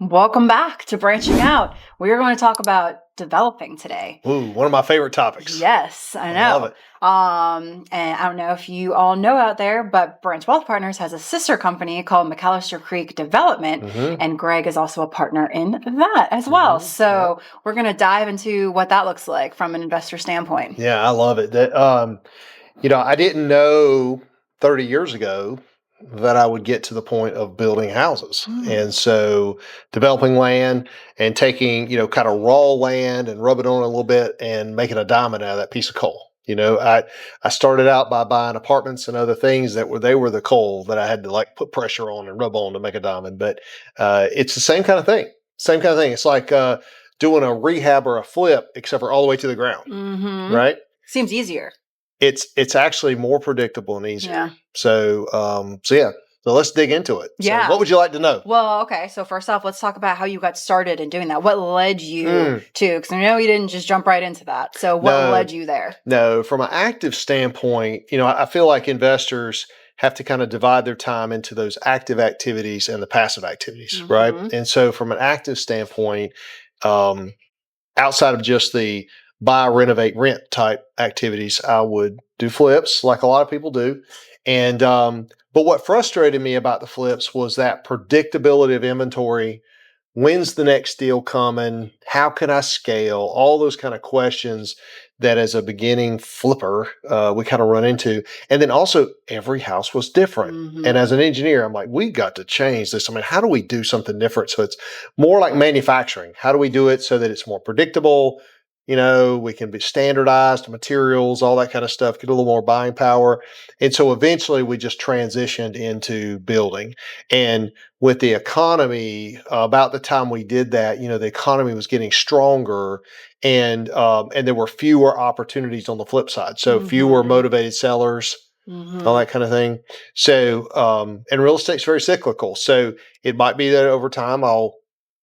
Welcome back to Branching Out. We are going to talk about developing today. Ooh, one of my favorite topics. Yes, I know. I love it. And I don't know if you all know out there, but Branch Wealth Partners has a sister company called McAllister Creek Development, and Greg is also a partner in that as well. So we're going to dive into what that looks like from an investor standpoint. Yeah, I love it. That I didn't know 30 years ago that I would get to the point of building houses. And so developing land and taking, kind of raw land and rub it on a little bit and making a diamond out of that piece of coal. I started out by buying apartments and other things that were the coal that I had to like put pressure on and rub on to make a diamond. But it's the same kind of thing. Same kind of thing. It's like doing a rehab or a flip, except for all the way to the ground. Right? Seems easier. It's actually more predictable and easier. Yeah. So let's dig into it. Yeah. So what would you like to know? Well, okay. So first off, let's talk about how you got started in doing that. What led you to? Because I know you didn't just jump right into that. So what led you there? No, from an active standpoint, I feel like investors have to kind of divide their time into those active activities and the passive activities, right? And so from an active standpoint, outside of just the buy, renovate, rent type activities, I would do flips like a lot of people do. And but what frustrated me about the flips was that predictability of inventory. When's the next deal coming? How can I scale? All those kind of questions that as a beginning flipper, we kind of run into. And then also every house was different. And as an engineer, I'm like, we got to change this. I mean, how do we do something different? So it's more like manufacturing. How do we do it so that it's more predictable? We can be standardized materials, all that kind of stuff, get a little more buying power. And so eventually we just transitioned into building. And with the economy, about the time we did that, the economy was getting stronger and there were fewer opportunities on the flip side. So fewer motivated sellers, all that kind of thing. So, and real estate's very cyclical. So it might be that over time I'll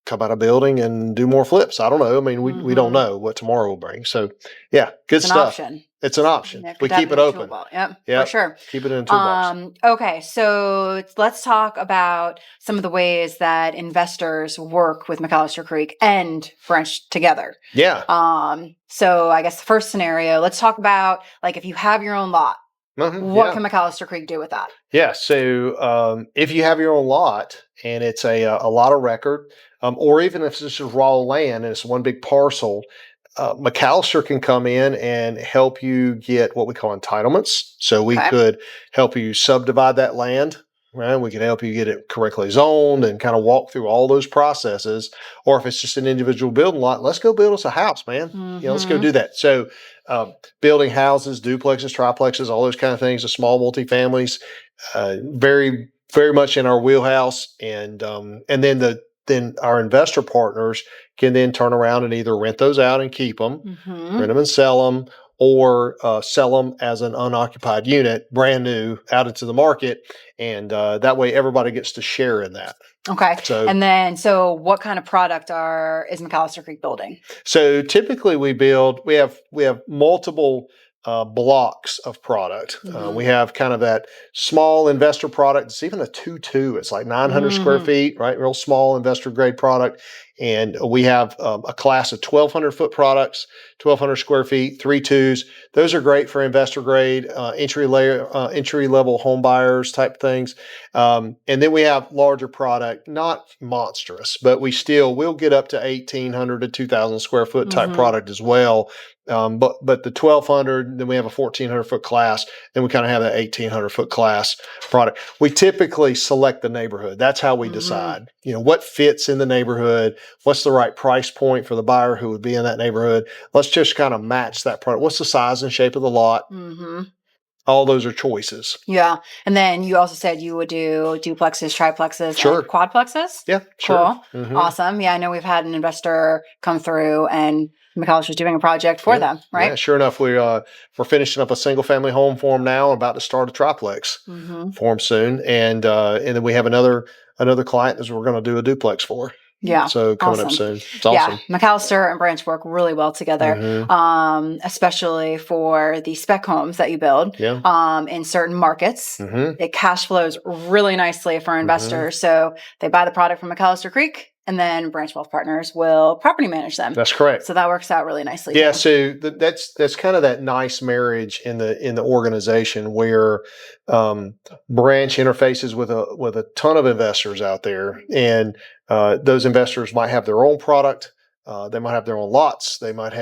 come out of building and do more flips. I don't know. I mean, we don't know what tomorrow will bring. So yeah, good stuff. It's an option. We keep it open. Yep, for sure. Keep it in a toolbox. Okay, so let's talk about some of the ways that investors work with McAllister Creek and Branch together. Yeah. So I guess the first scenario, let's talk about like if you have your own lot, what can McAllister Creek do with that? Yeah. So if you have your own lot and it's a lot of record, or even if it's just raw land and it's one big parcel, McAllister can come in and help you get what we call entitlements. So we could help you subdivide that land. Right? We can help you get it correctly zoned and kind of walk through all those processes. Or if it's just an individual building lot, let's go build us a house, man. Let's go do that. So building houses, duplexes, triplexes, all those kind of things, the small multifamilies, very, very much in our wheelhouse. And then our investor partners can then turn around and either rent those out and keep them, rent them and sell them, or sell them as an unoccupied unit, brand new, out into the market. And that way everybody gets to share in that. Okay. So what kind of product is McAllister Creek building? So typically we have multiple blocks of product. We have kind of that small investor product. It's even a 2-2. It's like 900 square feet, right? Real small investor grade product. And we have a class of 1,200 foot products, 1,200 square feet, 3-2s. Those are great for investor grade, entry level home buyers type things. And then we have larger product, not monstrous, but we'll get up to 1,800 to 2,000 square foot type product as well. But the 1,200, then we have a 1,400 foot class, then we kind of have that 1,800 foot class product. We typically select the neighborhood. That's how we decide, what fits in the neighborhood, what's the right price point for the buyer who would be in that neighborhood. Let's just kind of match that product. What's the size and shape of the lot? All those are choices. Yeah. And then you also said you would do duplexes, triplexes, and quadplexes? Yeah, sure. Cool. Awesome. Yeah, I know we've had an investor come through and McAllister's doing a project for them, right? Yeah, sure enough. We're finishing up a single family home for them now, about to start a triplex for them soon. And then we have another client that we're going to do a duplex for. Yeah. So coming up soon. It's awesome. Yeah. McAllister and Branch work really well together, especially for the spec homes that you build in certain markets. It cash flows really nicely for investors. So they buy the product from McAllister Creek And then Branch Wealth Partners will property manage them. That's correct. So that works out really nicely. Yeah, too. so that's kind of that nice marriage in the organization where Branch interfaces with a ton of investors out there, and those investors might have their own product. They might have their own lots. They might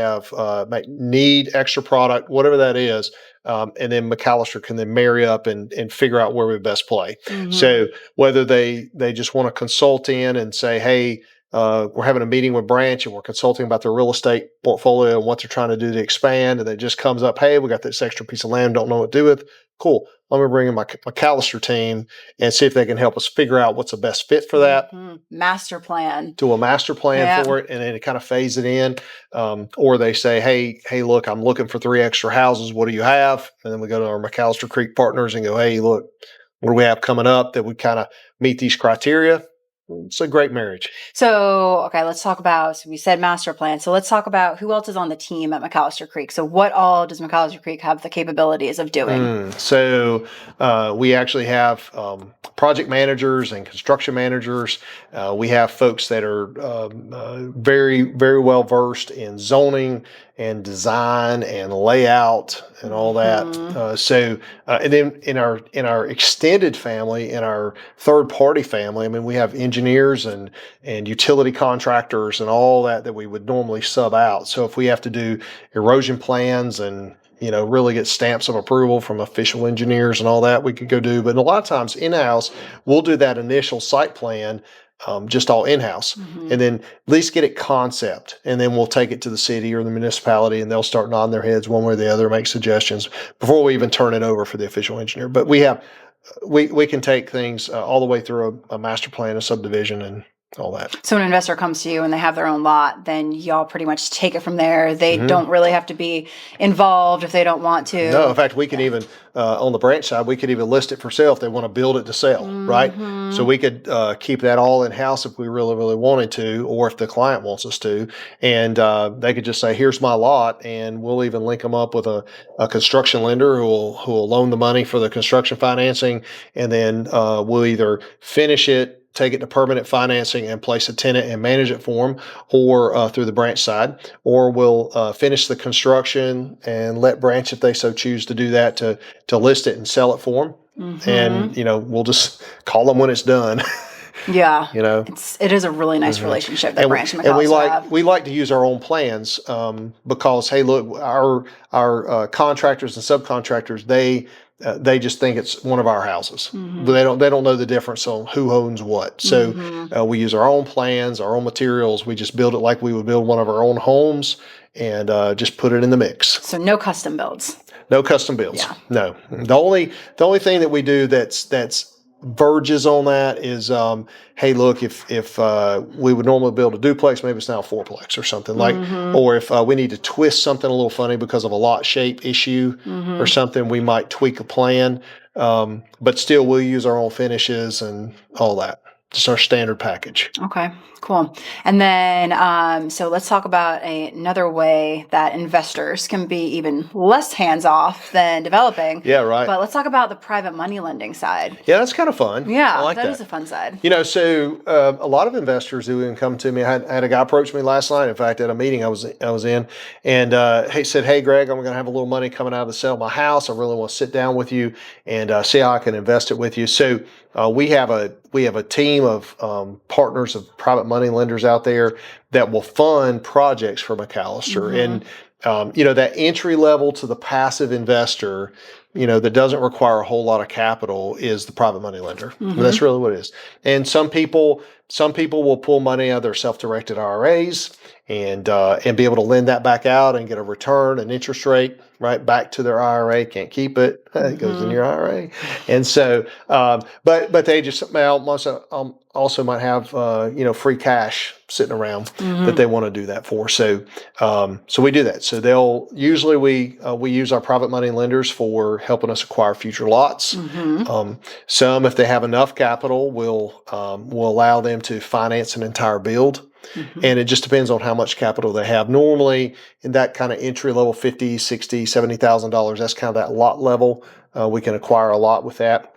need extra product, whatever that is. And then McAllister can then marry up and figure out where we best play. So whether they just want to consult in and say, hey, we're having a meeting with Branch and we're consulting about their real estate portfolio and what they're trying to do to expand. And it just comes up, hey, we got this extra piece of land, don't know what to do with. Cool. Let me bring in my McAllister team and see if they can help us figure out what's the best fit for that. Master plan. Do a master plan for it, and then kind of phase it in. Or they say, hey, look, I'm looking for 3 extra houses. What do you have? And then we go to our McAllister Creek partners and go, hey, look, what do we have coming up that would kind of meet these criteria? It's a great marriage. So, okay, let's talk about, so we said master plan. So let's talk about who else is on the team at McAllister Creek. So what all does McAllister Creek have the capabilities of doing? So we actually have project managers and construction managers. We have folks that are very, very well versed in zoning and design and layout and all that. And then in our extended family, in our third party family, I mean, we have engineers and utility contractors and all that we would normally sub out. So if we have to do erosion plans and really get stamps of approval from official engineers and all that, we could go do. But a lot of times in-house, we'll do that initial site plan just all in-house, and then at least get it concept, and then we'll take it to the city or the municipality, and they'll start nodding their heads one way or the other, make suggestions before we even turn it over for the official engineer. But we can take things all the way through a master plan, a subdivision, and all that. So when an investor comes to you and they have their own lot, then y'all pretty much take it from there. They don't really have to be involved if they don't want to. No, in fact, we can even, on the Branch side, we could even list it for sale if they want to build it to sell, right? So we could keep that all in-house if we really, really wanted to, or if the client wants us to. And they could just say, here's my lot, and we'll even link them up with a construction lender who will loan the money for the construction financing, and then we'll either finish it, take it to permanent financing and place a tenant and manage it for them, or through the Branch side, or we'll finish the construction and let Branch, if they so choose to do that, to list it and sell it for them. And, we'll just call them when it's done. Yeah, it is a really nice relationship that Branch and McAllister have. We like to use our own plans because, hey, look, our contractors and subcontractors, they just think it's one of our houses, but they don't know the difference on who owns what. So we use our own plans, our own materials. We just build it like we would build one of our own homes, and just put it in the mix. So no custom builds. No custom builds. Yeah. No. The only thing that we do that's verges on that is, hey, look, if we would normally build a duplex, maybe it's now a fourplex or something or if we need to twist something a little funny because of a lot shape issue or something, we might tweak a plan. But still, we'll use our own finishes and all that. Just our standard package. Okay, cool. And then, so let's talk about another way that investors can be even less hands-off than developing. Yeah, right. But let's talk about the private money lending side. Yeah, that's kind of fun. Yeah, I like that. That is a fun side. So a lot of investors who even come to me, I had a guy approach me last night, in fact, at a meeting I was in, and he said, hey, Greg, I'm going to have a little money coming out of the sale of my house. I really want to sit down with you and see how I can invest it with you. So we have a team of partners of private money lenders out there that will fund projects for McAllister. And, that entry level to the passive investor, that doesn't require a whole lot of capital is the private money lender. That's really what it is. And some people will pull money out of their self-directed IRAs and be able to lend that back out and get a return, an interest rate, right back to their IRA. Can't keep it. It goes in your IRA. And so, but they just also might have, free cash sitting around that they want to do that for. So we do that. So usually we use our private money lenders for helping us acquire future lots. Some, if they have enough capital, will allow them to finance an entire build. And it just depends on how much capital they have. Normally, in that kind of entry level, $50,000, $60,000, $70,000, that's kind of that lot level. We can acquire a lot with that.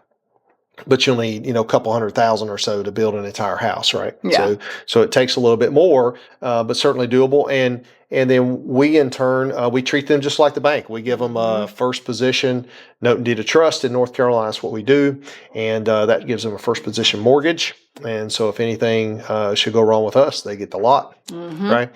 but you'll need, a couple 100,000 or so to build an entire house, right? Yeah. So it takes a little bit more, but certainly doable. And then we, in turn, we treat them just like the bank. We give them a first position note and deed of trust in North Carolina. That's what we do, and that gives them a first position mortgage. And so if anything should go wrong with us, they get the lot, right?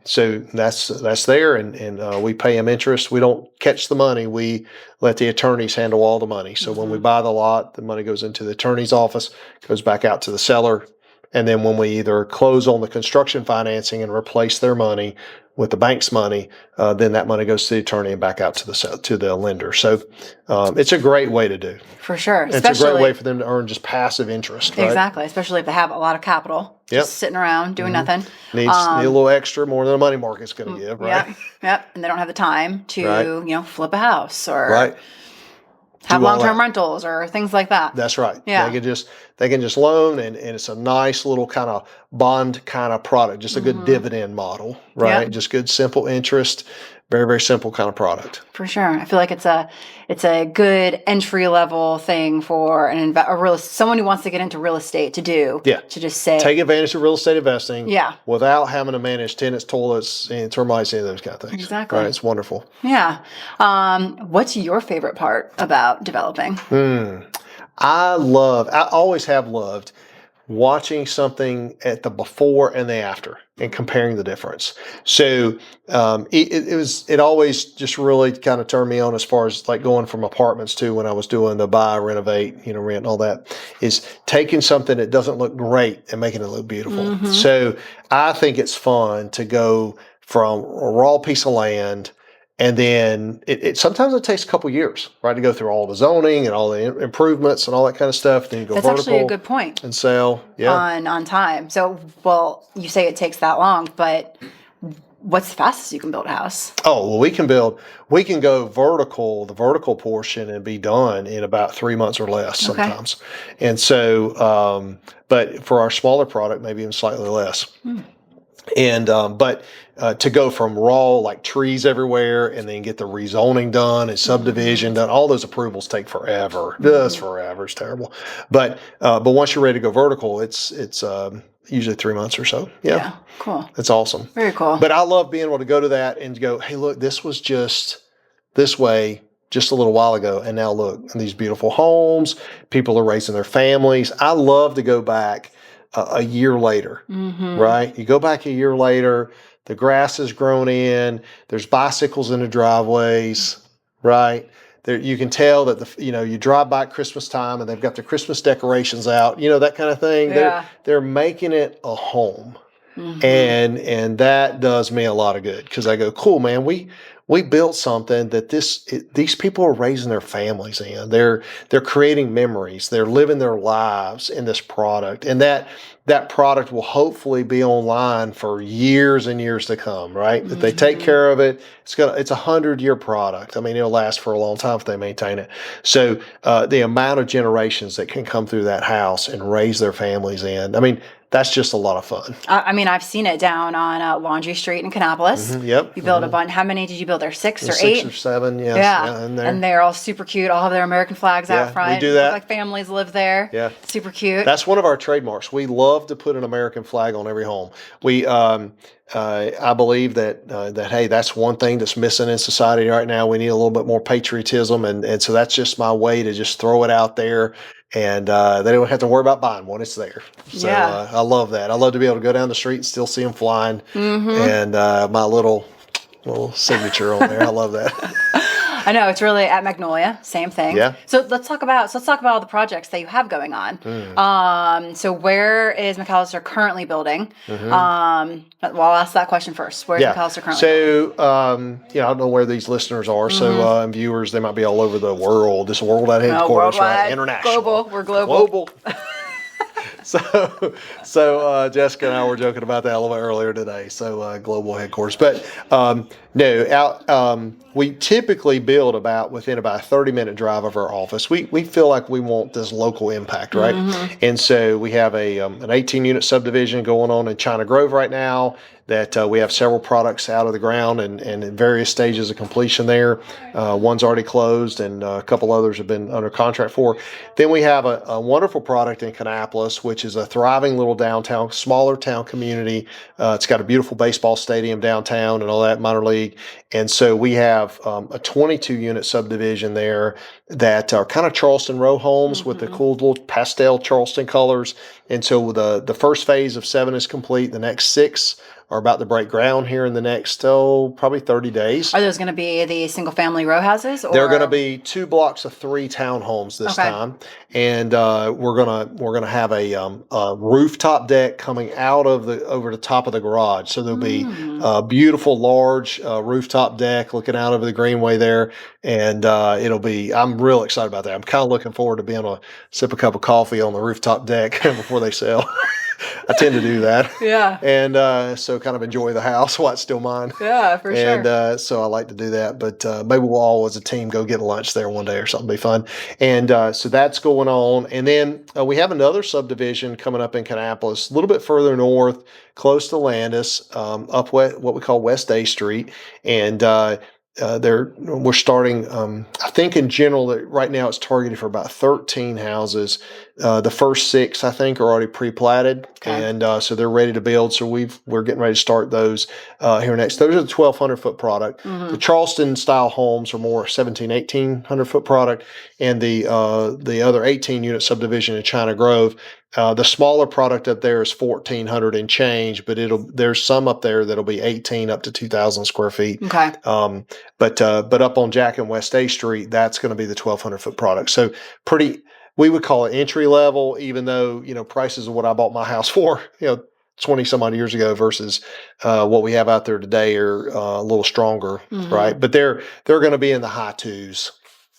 So that's there, and we pay them interest. We don't catch the money. We let the attorneys handle all the money. So when we buy the lot, the money goes into the attorney's office, goes back out to the seller. And then when we either close on the construction financing and replace their money with the bank's money, then that money goes to the attorney and back out to the lender. So it's a great way to do. For sure. It's a great way for them to earn just passive interest, right? Exactly. Especially if they have a lot of capital just sitting around doing nothing. Need a little extra, more than a money market's going to give, right? Yep. And they don't have the time to, flip a house or have Do all long-term that. rentals or things like that. That's right. Yeah. They can just loan, and it's a nice little kind of bond kind of product, just a good dividend model, right? Yep. Just good simple interest, very, very simple kind of product. For sure. I feel like it's a good entry level thing for someone who wants to get into real estate to do. Yeah. To just say Take advantage of real estate investing. Yeah. Without having to manage tenants, toilets, and termites, and those kind of things. Exactly. Right. It's wonderful. Yeah. What's your favorite part about developing? I always have loved watching something at the before and the after and comparing the difference. So it always just really kind of turned me on as far as like going from apartments to when I was doing the buy, renovate, rent and all that, is taking something that doesn't look great and making it look beautiful. So I think it's fun to go from a raw piece of land. And then sometimes it takes a couple years, right, to go through all the zoning and all the improvements and all that kind of stuff. Then you go That's vertical. actually a good point. And sell, on time. So, well, you say it takes that long, but what's the fastest you can build a house? Oh, well, we can go vertical, the vertical portion, and be done in about 3 months or less sometimes. And so, but for our smaller product, maybe even slightly less. And but to go from raw, like trees everywhere, and then get the rezoning done and subdivision done, all those approvals take forever. Just forever. It's terrible. But once you're ready to go vertical, it's usually 3 months or so. Yeah, cool. It's awesome. Very cool. But I love being able to go to that and go, hey, look, this was just this way just a little while ago, and now look, these beautiful homes. People are raising their families. I love to go back a year later, right? You go back a year later, the grass has grown in, there's bicycles in the driveways, right? There, you can tell that you drive by at Christmas time and they've got their Christmas decorations out, that kind of thing. Yeah. They're making it a home, and that does me a lot of good because I go, cool, man, we built something that these people are raising their families in. They're creating memories. They're living their lives in this product, and that product will hopefully be online for years and years to come. Right? If they take care of it, it's a 100-year product. I mean, it'll last for a long time if they maintain it. So the amount of generations that can come through that house and raise their families in, I mean, that's just a lot of fun. I mean, I've seen it down on Laundry Street in Kannapolis. Yep. You build a bunch. How many did you build there? 6 or 8? 6 or 7, yes. Yeah. In there. And they're all super cute. All have their American flags out front. We do that. Look like families live there. Yeah. Super cute. That's one of our trademarks. We love to put an American flag on every home. We, I believe that hey, that's one thing that's missing in society right now. We need a little bit more patriotism, and so that's just my way to just throw it out there. And they don't have to worry about buying one. It's there. So I love that. I love to be able to go down the street and still see them flying. And my little signature on there. I love that. I know, it's really at Magnolia, same thing. Yeah. So let's talk about all the projects that you have going on. So where is McAllister currently building? Well, I'll ask that question first. Where is McAllister currently building? So, I don't know where these listeners are. So, and viewers, they might be all over the world. This worldwide headquarters, right? International. Global. We're global. So Jessica and I were joking about that a little bit earlier today. So global headquarters, but no, we typically build within about a 30-minute drive of our office. We feel like we want this local impact, right? And so we have an 18-unit subdivision going on in China Grove right now. That we have several products out of the ground and in various stages of completion there. One's already closed and a couple others have been under contract for. Then we have a wonderful product in Kannapolis, which is a thriving little downtown, smaller town community. It's got a beautiful baseball stadium downtown and all that, minor league. And so we have a 22-unit subdivision there that are kind of Charleston row homes with the cool little pastel Charleston colors. And so the first phase of 7 is complete. The next 6 are about to break ground here in the next, probably 30 days. Are those going to be the single-family row houses? Or? They're going to be 2 blocks of 3 townhomes this time, and we're gonna have a rooftop deck coming out of over the top of the garage. So there'll be a beautiful, large rooftop deck looking out over the greenway there, and it'll be. I'm real excited about that. I'm kind of looking forward to being able to sip a cup of coffee on the rooftop deck before they sell. I tend to do that. Yeah. And so kind of enjoy the house while it's still mine. Yeah, for sure. And so I like to do that. But maybe we'll all as a team go get lunch there one day or something. Be fun. And so that's going on. And then we have another subdivision coming up in Kannapolis, a little bit further north, close to Landis, up what we call West A Street. And we're starting, I think in general that right now it's targeted for about 13 houses. The first 6, I think, are already pre-platted, and so they're ready to build. So we're getting ready to start those here next. Those are the 1,200-foot product. The Charleston style homes are more 1,800 foot product, and the other 18-unit subdivision in China Grove. The smaller product up there is 1,400 and change, but there's some up there that'll be 18 up to 2,000 square feet. Okay. But up on Jack and West A Street, that's going to be the 1,200-foot product. So pretty. We would call it entry level, even though, prices of what I bought my house for, 20 some odd years ago versus what we have out there today are a little stronger, right? But they're going to be in the high 2s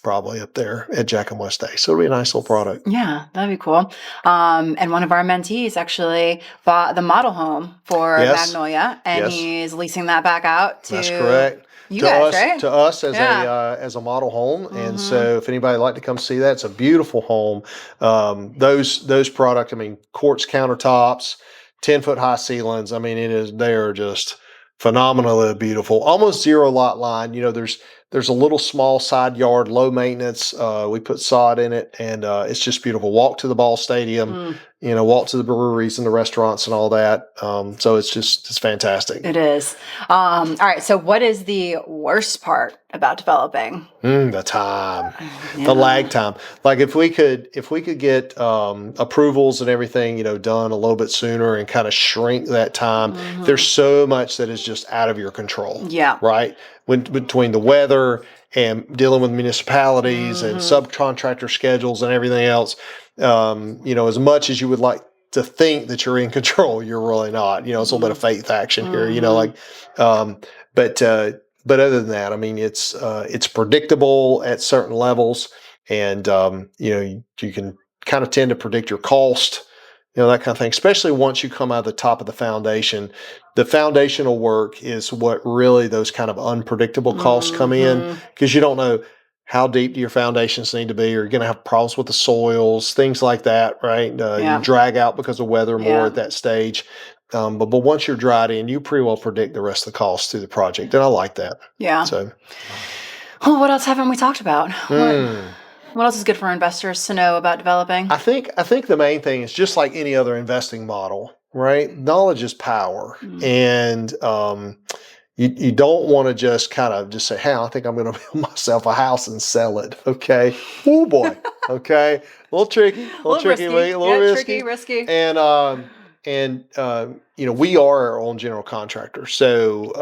probably up there at Jack and West A. So it'll be a nice little product. Yeah, that'd be cool. And one of our mentees actually bought the model home for Magnolia, and he's leasing that back out to. That's correct. You guys, right? To us as a model home. And so if anybody would like to come see that, it's a beautiful home. Those products, quartz countertops, 10-foot high ceilings. They are just phenomenally beautiful. Almost zero lot line. There's a little small side yard, low maintenance. We put sod in it, and it's just beautiful. Walk to the ball stadium, walk to the breweries and the restaurants and all that. So it's fantastic. It is. All right. So what is the worst part about developing? The time, the lag time. Like if we could get approvals and everything, done a little bit sooner and kind of shrink that time. There's so much that is just out of your control. Yeah. Right. Between the weather and dealing with municipalities and subcontractor schedules and everything else, as much as you would like to think that you're in control, you're really not. It's a little bit of faith action here. But other than that, it's predictable at certain levels, and you can kind of tend to predict your cost. That kind of thing, especially once you come out of the top of the foundation. The foundational work is what really those kind of unpredictable costs come in, because you don't know how deep do your foundations need to be. You're going to have problems with the soils, things like that, right? You drag out because of weather more at that stage. But once you're dried in, you pretty well predict the rest of the costs through the project. And I like that. Yeah. So, what else haven't we talked about? What else is good for investors to know about developing? I think the main thing is just like any other investing model, right? Knowledge is power. And you don't want to just kind of just say, hey, I think I'm going to build myself a house and sell it. Okay. Oh boy. Okay. A little tricky. A little tricky. A little risky. And we are our own general contractor. So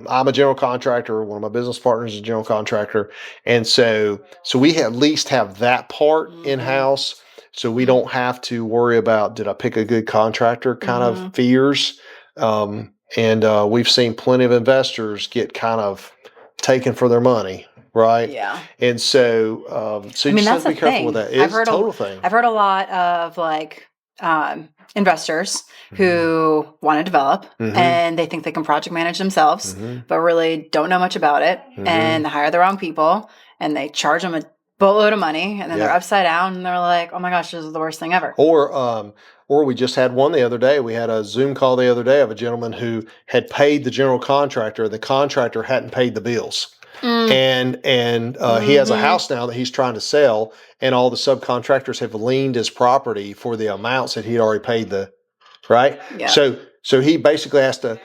I'm a general contractor. One of my business partners is a general contractor. And so we at least have that part in-house. So we don't have to worry about, did I pick a good contractor kind of fears. And we've seen plenty of investors get kind of taken for their money. Right. Yeah. And so you just have to be careful with that. It's a total thing. I've heard a lot of investors who want to develop and they think they can project manage themselves, but really don't know much about it, and they hire the wrong people and they charge them a boatload of money, and then they're upside down and they're like, oh my gosh, this is the worst thing ever. Or we just had one the other day. We had a Zoom call the other day of a gentleman who had paid the general contractor. The contractor hadn't paid the bills. And he has a house now that he's trying to sell, and all the subcontractors have liened his property for the amounts that he'd already paid right? Yeah. So he basically has to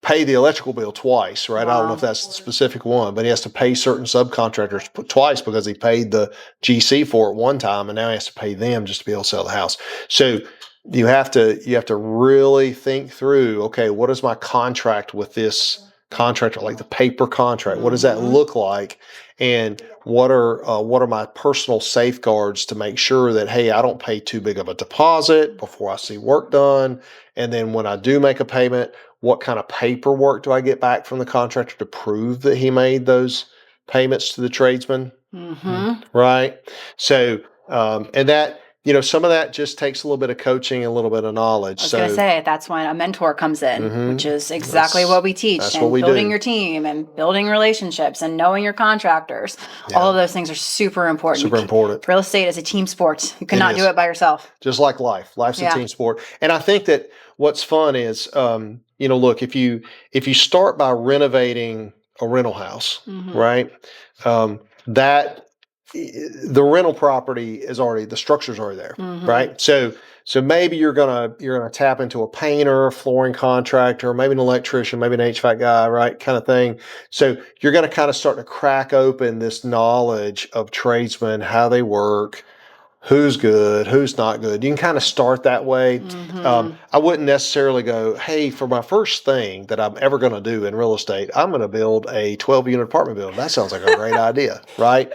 pay the electrical bill twice, right? Wow. I don't know if that's the specific one, but he has to pay certain subcontractors twice because he paid the GC for it one time, and now he has to pay them just to be able to sell the house. So you have to really think through, okay, what is my contract with this contractor, like the paper contract? What does that look like? And what are my personal safeguards to make sure that, hey, I don't pay too big of a deposit before I see work done? And then when I do make a payment, what kind of paperwork do I get back from the contractor to prove that he made those payments to the tradesman? Right? So, and that, some of that just takes a little bit of coaching, a little bit of knowledge. I was going to say, that's when a mentor comes in, which is exactly what we teach. That's and what we building do. your team and building relationships and knowing your contractors. Yeah. All of those things are super important. Super important. Real estate is a team sport. You cannot do it by yourself. Just like life. Life's a team sport. And I think that what's fun is, look, if you start by renovating a rental house, right, that the rental property is already, the structure's already there, right? So maybe you're gonna tap into a painter, flooring contractor, maybe an electrician, maybe an HVAC guy, right, kind of thing. So you're gonna kind of start to crack open this knowledge of tradesmen, how they work, who's good, who's not good. You can kind of start that way. I wouldn't necessarily go, hey, for my first thing that I'm ever going to do in real estate, I'm going to build a 12-unit apartment building. That sounds like a great idea, right?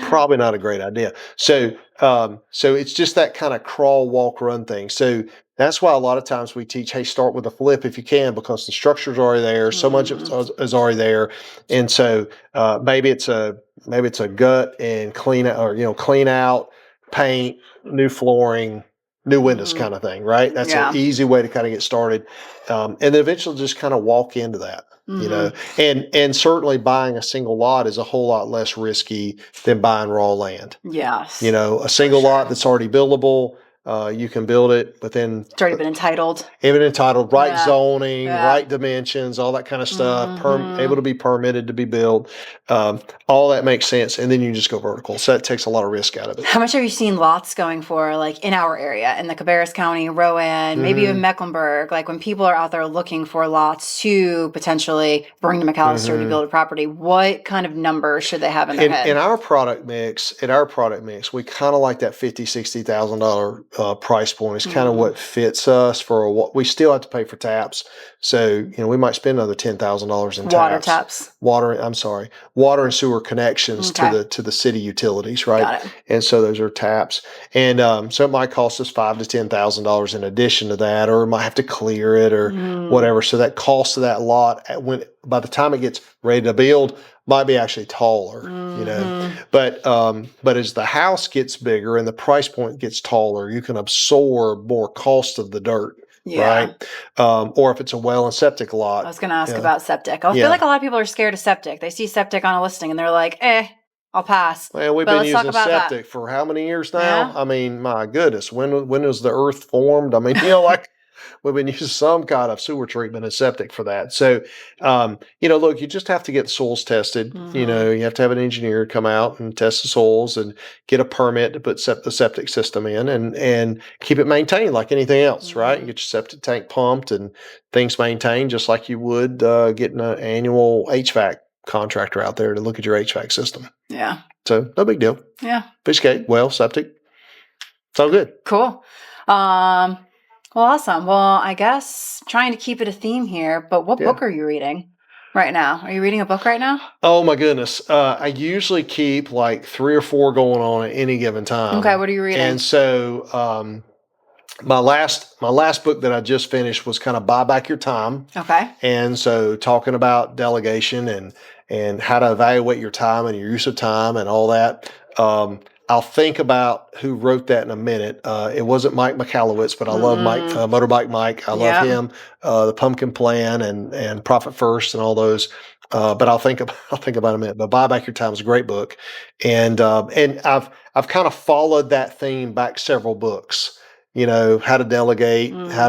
Probably not a great idea. So it's just that kind of crawl, walk, run thing. So that's why a lot of times we teach, hey, start with a flip if you can, because the structure's already there. So much is already there. And so maybe it's a gut and clean out, or clean out, paint, new flooring, new windows kind of thing, right? That's an easy way to kind of get started. And then eventually just kind of walk into that, and certainly buying a single lot is a whole lot less risky than buying raw land. Yes. A single lot that's already buildable, you can build it within. It's already been entitled. Right zoning, right dimensions, all that kind of stuff, able to be permitted to be built. All that makes sense. And then you just go vertical. So that takes a lot of risk out of it. How much have you seen lots going for, like in our area, in the Cabarrus County, Rowan, maybe even Mecklenburg, like when people are out there looking for lots to potentially bring to McAllister to build a property, what kind of numbers should they have in their head? In our product mix, we kind of like that $50,000, $60,000 price point. It's kind of what fits us for what we still have to pay for taps. So, we might spend another $10,000 in taps. Water and sewer connections to the city utilities, right? Got it. And so those are taps. And so it might cost us $5,000 to $10,000 in addition to that, or we might have to clear it or whatever. So that cost of that lot, by the time it gets ready to build, might be actually taller, But as the house gets bigger and the price point gets taller, you can absorb more cost of the dirt. Right? Or if it's a well and septic lot. I was going to ask about septic. I feel like a lot of people are scared of septic. They see septic on a listing and they're like, I'll pass. Well, we've been using septic for how many years now? Yeah. I mean, my goodness, when was the earth formed? I mean, we've been using some kind of sewer treatment and septic for that. So, look, you just have to get the soils tested. You have to have an engineer come out and test the soils and get a permit to put the septic system in and keep it maintained like anything else, right? You get your septic tank pumped and things maintained just like you would getting an annual HVAC contractor out there to look at your HVAC system. Yeah. So no big deal. Yeah. Fish gate, well, septic. It's all good. Cool. Well, awesome. Well, I guess trying to keep it a theme here, but what book are you reading right now? Are you reading a book right now? Oh my goodness. I usually keep like 3 or 4 going on at any given time. Okay. What are you reading? And so, my last book that I just finished was kind of Buy Back Your Time. Okay. And so talking about delegation and how to evaluate your time and your use of time and all that. I'll think about who wrote that in a minute. It wasn't Mike Michalowicz, but I love Mike, Mm-mm. Motorbike Mike. I love Yeah. him, the Pumpkin Plan and Profit First and all those. But I'll think about it in a minute. But Buy Back Your Time is a great book, and I've kind of followed that theme back several books. You know, how to delegate, Mhm. how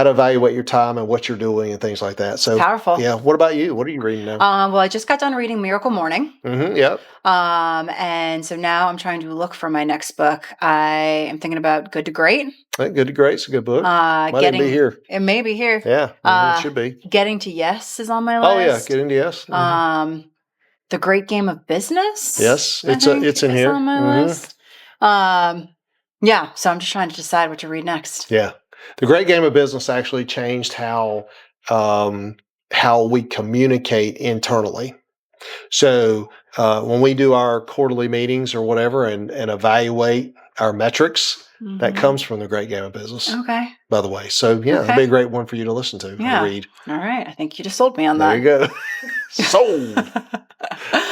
to evaluate your time and what you're doing and things like that. So Powerful. yeah, what about you? What are you reading now? Well, I just got done reading Miracle Morning. Yep. And so now I'm trying to look for my next book. I am thinking about Good to Great. Good to Great's a good book. Might even be here. It may be here. Yeah, it should be. Getting to Yes is on my Oh yeah, list. Getting to Yes. The Great Game of Business. Yes, I think it's in is here. on my list. Yeah, so I'm just trying to decide what to read next. Yeah, the Great Game of Business actually changed how we communicate internally. So when we do our quarterly meetings or whatever and evaluate our metrics, that comes from the Great Game of Business. Okay. By the way, so yeah, it'd be a great one for you to listen to Yeah. or read. All right, I think you just sold me on There that. you go. Sold.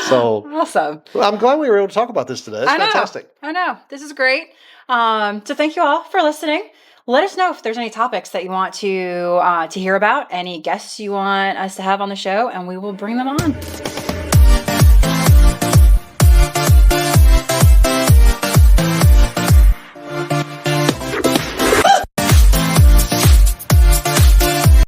So awesome. Well, I'm glad we were able to talk about this today. It's fantastic. I know. This is great. So thank you all for listening. Let us know if there's any topics that you want to hear about, any guests you want us to have on the show, and we will bring them on.